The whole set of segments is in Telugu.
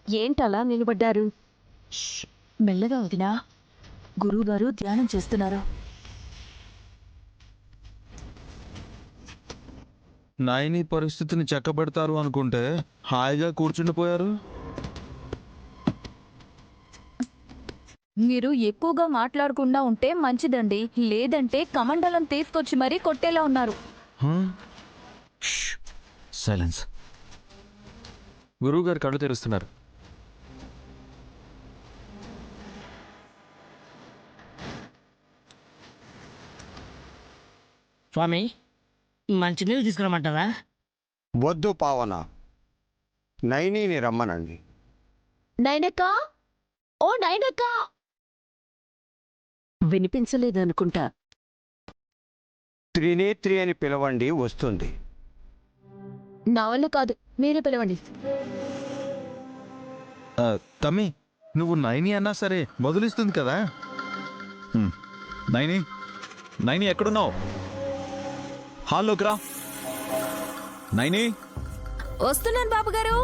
ఏంటలా నిలబడ్డారు? మెల్లగా వదినా, గురువుగారు ధ్యానం చేస్తున్నారు. నాయని పరిస్థితిని చెక్కబెడతారు అనుకుంటే హాయిగా కూర్చుండిపోయారు. మీరు ఎక్కువగా మాట్లాడకుండా ఉంటే మంచిదండి, లేదంటే కమండలం తీసుకొచ్చి మరీ కొట్టేలా ఉన్నారు. సైలెన్స్. గురువుగారు కళ్ళు తెరుస్తున్నారు. స్వామి, మంచినీళ్ళు తీసుకురమ్మంటారా? వద్దు పావన, నైనీని రమ్మనండి. నైనక్క, ఓ నైనక్క! వినిపించలేదనుకుంటా. త్రినేత్రి అని పిలవండి, వస్తుంది. నా వల్ల కాదు, మీరే పిలవండి. తమ్మి, నువ్వు నైని అన్నా సరే మొదలిస్తుంది కదా. నైని, నైని ఎక్కడున్నావు? హాల్లోకి రా. నైని, వస్తున్నాను బాబుగారు.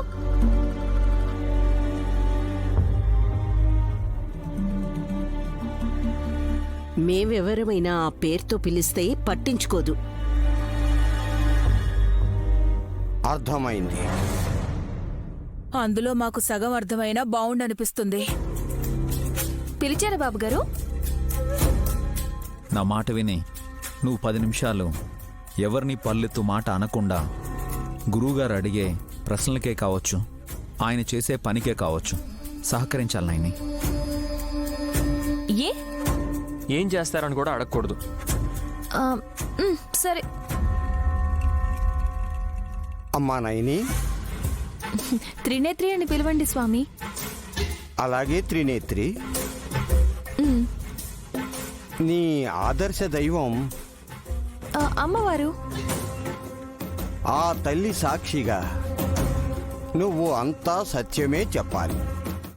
మేమెవరమైనా ఆ పేరుతో పిలిస్తే పట్టించుకోదు. అర్థమైంది. అందులో మాకు సగం అర్థమైనా బావుండనిపిస్తుంది. పిలిచారా బాబుగారు? నా మాట విని నువ్వు 10 నిమిషాలు ఎవరిని పల్లెత్తు మాట అనకుండా గురువుగారు అడిగే ప్రశ్నలకే కావచ్చు, ఆయన చేసే పనికే కావచ్చు సహకరించాలి నాయని. ఏ ఏం చేస్తారని కూడా అడగకూడదు. సరే. అమ్మా నైని, త్రినేత్రి అని పిలవండి స్వామి. అలాగే త్రినేత్రి. నీ ఆదర్శ దైవం అమ్మవారు. ఆ తల్లి సాక్షిగా నువ్వు అంతా సత్యమే చెప్పాలి.